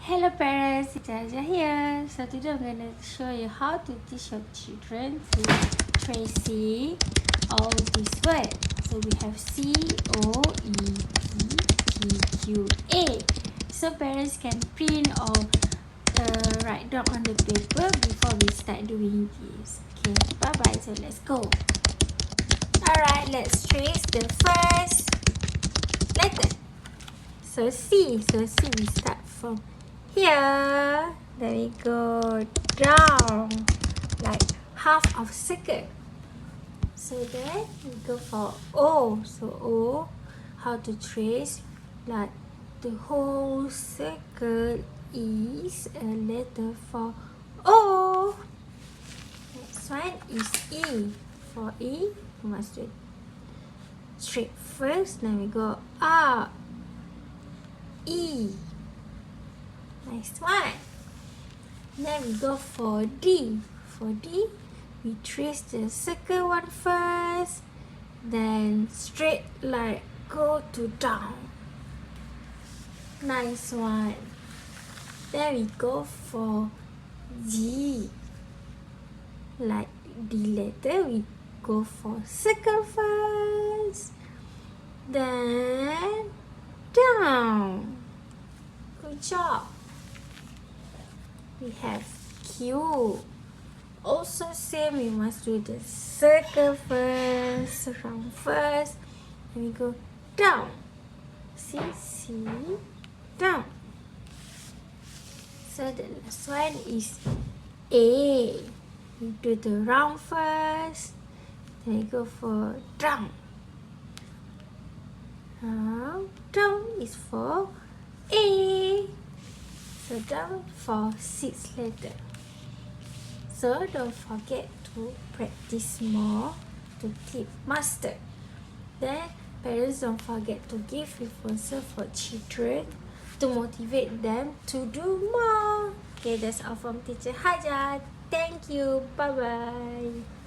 Hello parents, it's Aja here. So today I'm going to show you how to teach your children to tracing all these words. So we have C, O, E, P, Q, Q, A. So parents can print or write down on the paper before we start doing this. Okay, bye-bye. So let's go. Alright, let's trace the first letter. So C we start from here, then we go down like half of circle. So then we go for O. So O, how to trace like the whole circle is a letter for O. Next one is E. For E, we must do straight first, then we go up. E. Nice one. Then we go for D. For D, we trace the circle one first, then straight like go to down. Nice one. Then we go for G. Like D letter, we go for circle first, then down. Good job. We have Q. Also same, we must do the circle first, round first, and we go down. See, down. So the last one is A. We do the round first, then we go for down. Down is for A. So down for 6 letters. So don't forget to practice more to keep master. Then parents don't forget to give references for children to motivate them to do more. Okay, that's all from Teacher Haja. Thank you. Bye bye.